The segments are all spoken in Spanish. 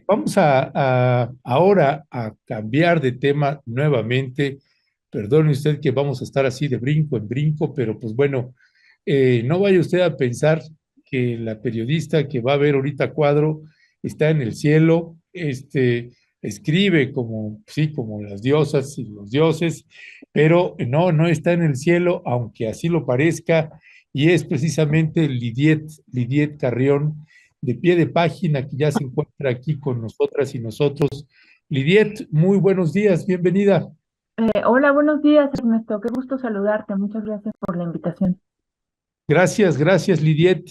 Vamos ahora a cambiar de tema nuevamente. Perdone usted que vamos a estar así de brinco en brinco, pero pues bueno, no vaya usted a pensar que la periodista que va a ver ahorita cuadro está en el cielo, escribe como, sí, como las diosas y los dioses, pero no, no está en el cielo, aunque así lo parezca, y es precisamente Lidiet Carrión de pie de página que ya se encuentra aquí con nosotras y nosotros. Lidiet, muy buenos días, bienvenida. Hola, buenos días, Ernesto. Qué gusto saludarte. Muchas gracias por la invitación. Gracias, gracias, Lidiet.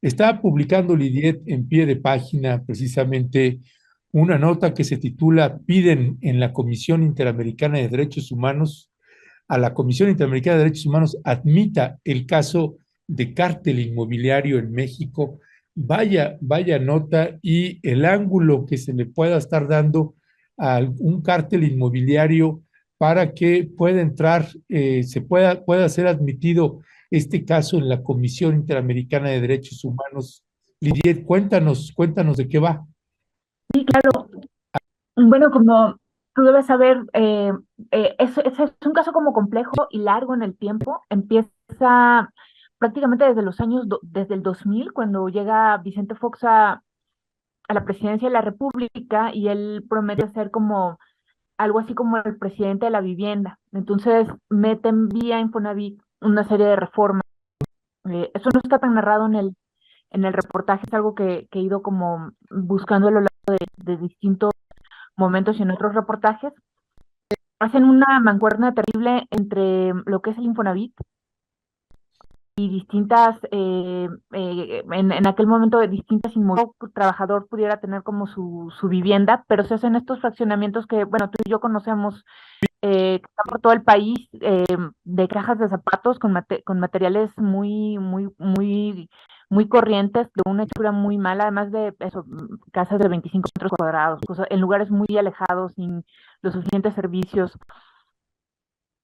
Está publicando Lidiet en pie de página precisamente una nota que se titula Piden en la Comisión Interamericana de Derechos Humanos a la Comisión Interamericana de Derechos Humanos admita el caso de cártel inmobiliario en México. Vaya, vaya nota y el ángulo que se le pueda estar dando a un cártel inmobiliario para que pueda entrar, pueda ser admitido este caso en la Comisión Interamericana de Derechos Humanos. Lidiet, cuéntanos de qué va. Sí, claro. Bueno, como tú debes saber, es un caso como complejo y largo en el tiempo. Empieza prácticamente desde desde el 2000, cuando llega Vicente Fox a la presidencia de la República y él promete ser como algo así como el presidente de la vivienda. Entonces meten vía Infonavit una serie de reformas. Eso no está tan narrado en el reportaje, es algo que he ido como buscando a lo largo de distintos momentos y en otros reportajes. Hacen una mancuerna terrible entre lo que es el Infonavit y distintas, en aquel momento de distintas inmobiliarias, el trabajador pudiera tener como su vivienda, pero se hacen estos fraccionamientos que, bueno, tú y yo conocemos, que están por todo el país, de cajas de zapatos con materiales muy corrientes, de una hechura muy mala, además de eso, casas de 25 metros cuadrados, en lugares muy alejados, sin los suficientes servicios.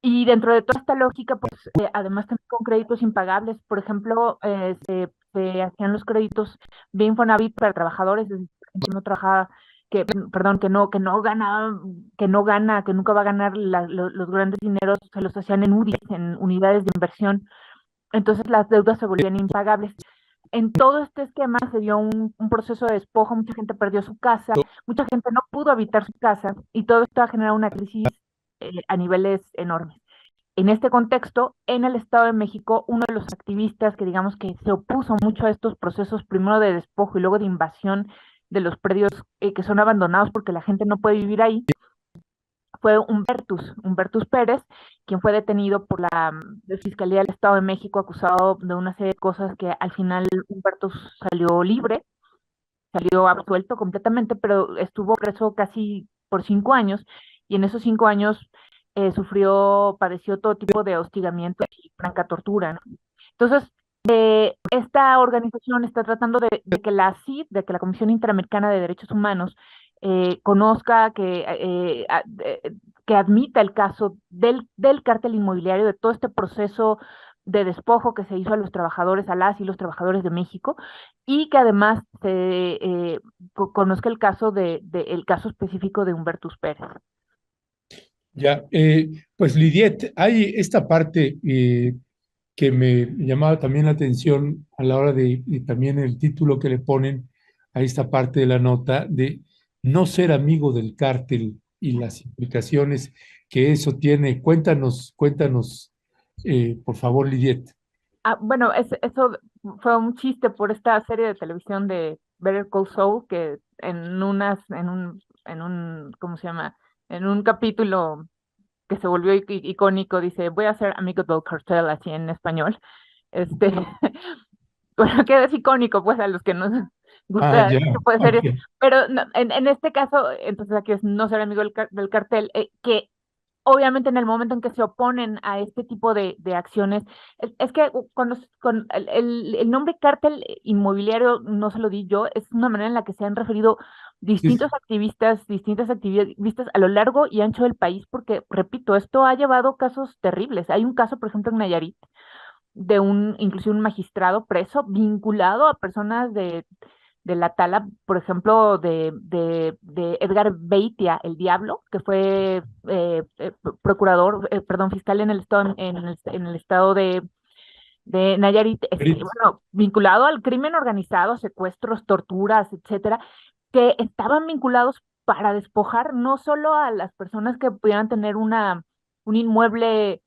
Y dentro de toda esta lógica, pues además también con créditos impagables, por ejemplo, se hacían los créditos de Infonavit para trabajadores, es decir, gente que no trabajaba, perdón, que no gana, que nunca va a ganar los grandes dineros, se los hacían en UDIs, en unidades de inversión, entonces las deudas se volvían impagables. En todo este esquema se dio un proceso de despojo, mucha gente perdió su casa, mucha gente no pudo habitar su casa y todo esto ha generado una crisis a niveles enormes. En este contexto, en el Estado de México, uno de los activistas que digamos que se opuso mucho a estos procesos, primero de despojo y luego de invasión de los predios que son abandonados porque la gente no puede vivir ahí, fue Humbertus Pérez, quien fue detenido por la Fiscalía del Estado de México, acusado de una serie de cosas que al final Humbertus salió libre, salió absuelto completamente, pero estuvo preso casi por 5 años y en esos 5 años padeció todo tipo de hostigamientos y franca tortura, ¿no? Entonces, esta organización está tratando de que la CID, de que la Comisión Interamericana de Derechos Humanos, conozca, que admita el caso del cártel inmobiliario, de todo este proceso de despojo que se hizo a los trabajadores, a las y los trabajadores de México, y que además conozca el caso el caso específico de Humbertus Pérez. Ya, pues Lidiet, hay esta parte que me llamaba también la atención a la hora de también el título que le ponen a esta parte de la nota de no ser amigo del cártel y las implicaciones que eso tiene. Cuéntanos, por favor, Lidiet. Bueno, eso fue un chiste por esta serie de televisión de Better Call Saul, que ¿cómo se llama? En un capítulo que se volvió icónico, dice, voy a ser amigo del cartel, así en español. Este, bueno, que es icónico, pues, a los que nos Ah, gusta ya, este tipo de ok. series, pero en este caso, entonces aquí es no ser amigo del cartel, que obviamente en el momento en que se oponen a este tipo de acciones, es que con el nombre cártel inmobiliario no se lo di yo, es una manera en la que se han referido Sí, distintas activistas a lo largo y ancho del país, porque, repito, esto ha llevado casos terribles. Hay un caso, por ejemplo, en Nayarit, inclusive un magistrado preso vinculado a personas de la tala, por ejemplo, de Edgar Beitia, el Diablo, que fue procurador, perdón, fiscal en el estado, en el estado de Nayarit, bueno, vinculado al crimen organizado, secuestros, torturas, etcétera, que estaban vinculados para despojar no solo a las personas que pudieran tener un inmueble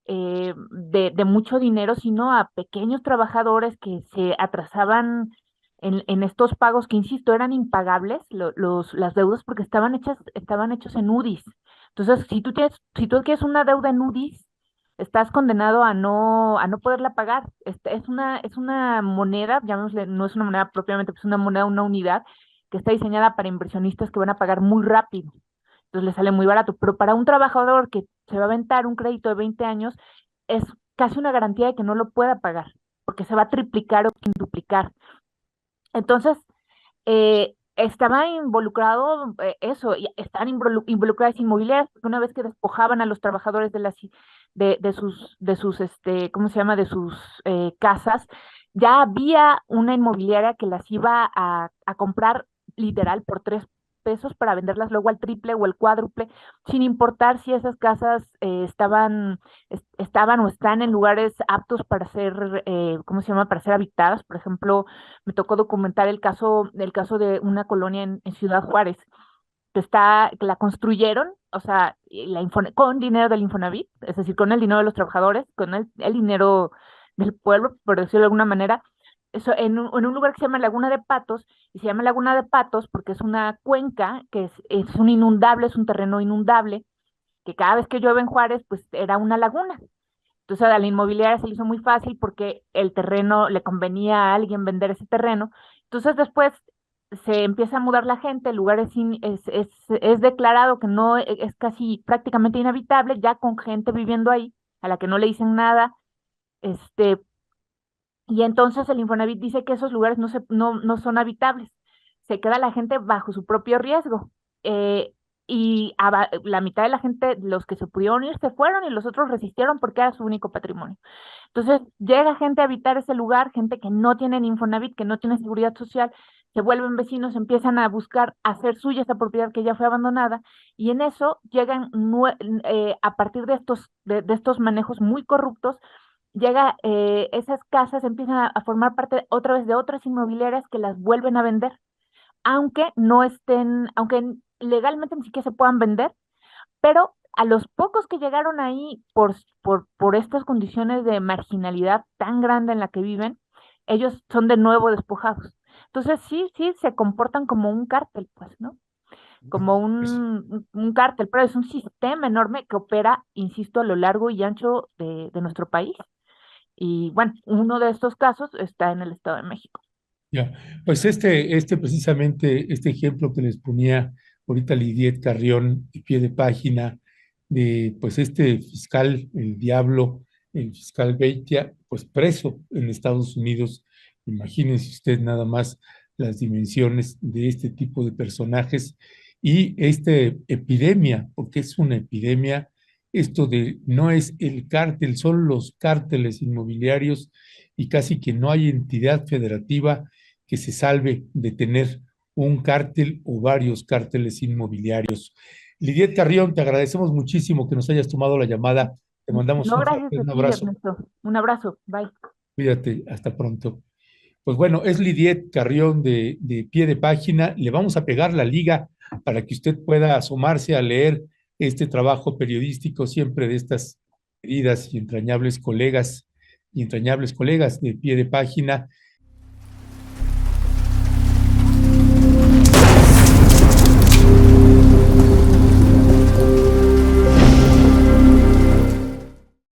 de mucho dinero, sino a pequeños trabajadores que se atrasaban en estos pagos que, insisto, eran impagables, las deudas, porque estaban hechos en UDIs. Entonces, si tú quieres una deuda en UDIs, estás condenado a no poderla pagar. Es una moneda, llamémosle, no es una moneda propiamente, es una moneda, una unidad que está diseñada para inversionistas que van a pagar muy rápido. Entonces le sale muy barato, pero para un trabajador que se va a aventar un crédito de 20 años, es casi una garantía de que no lo pueda pagar, porque se va a triplicar o quintuplicar. Entonces, estaba involucrado eso, y estaban involucradas inmobiliarias, porque una vez que despojaban a los trabajadores de sus, ¿cómo se llama? De sus casas, ya había una inmobiliaria que las iba a comprar literal por 3 pesos para venderlas luego al triple o el cuádruple, sin importar si esas casas estaban o están en lugares aptos para ser, ¿cómo se llama? Para ser habitadas. Por ejemplo, me tocó documentar el caso de una colonia en Ciudad Juárez, que la construyeron, o sea, con dinero del Infonavit, es decir, con el dinero de los trabajadores, con el dinero del pueblo, por decirlo de alguna manera, eso en un lugar que se llama Laguna de Patos, y se llama Laguna de Patos porque es una cuenca que es un inundable, es un terreno inundable, que cada vez que llueve en Juárez, pues era una laguna. Entonces a la inmobiliaria se le hizo muy fácil porque el terreno le convenía a alguien vender ese terreno. Entonces después se empieza a mudar la gente, el lugar es declarado que no es casi prácticamente inhabitable, ya con gente viviendo ahí, a la que no le dicen nada, este, y entonces el Infonavit dice que esos lugares no son habitables. Se queda la gente bajo su propio riesgo. Eh, la mitad de la gente, los que se pudieron ir, se fueron y los otros resistieron porque era su único patrimonio. Entonces llega gente a habitar ese lugar, gente que no tiene ni Infonavit, que no tiene seguridad social, se vuelven vecinos, empiezan a buscar hacer suya esa propiedad que ya fue abandonada, y en eso llegan, a partir de estos manejos muy corruptos, esas casas empiezan a formar parte otra vez de otras inmobiliarias que las vuelven a vender, aunque no estén, aunque legalmente ni siquiera se puedan vender, pero a los pocos que llegaron ahí por estas condiciones de marginalidad tan grande en la que viven, ellos son de nuevo despojados. Entonces sí se comportan como un cártel, pues, ¿no? Como un cártel, pero es un sistema enorme que opera, insisto, a lo largo y ancho de nuestro país. Y bueno, uno de estos casos está en el Estado de México. Ya, pues precisamente, este ejemplo que les ponía ahorita Lidiet Carrión, de pie de página, de pues este fiscal, el Diablo, el fiscal Beitia, pues preso en Estados Unidos. Imagínense usted nada más las dimensiones de este tipo de personajes y esta epidemia, porque es una epidemia, esto de no es el cártel, son los cárteles inmobiliarios y casi que no hay entidad federativa que se salve de tener un cártel o varios cárteles inmobiliarios. Lidiet Carrión, te agradecemos muchísimo que nos hayas tomado la llamada. Te mandamos No, un gracias a fraterno ti, abrazo. Ernesto. Un abrazo. Bye. Cuídate, hasta pronto. Pues bueno, es Lidiet Carrión de pie de página. Le vamos a pegar la liga para que usted pueda asomarse a leer este trabajo periodístico siempre de estas queridas y entrañables colegas de pie de página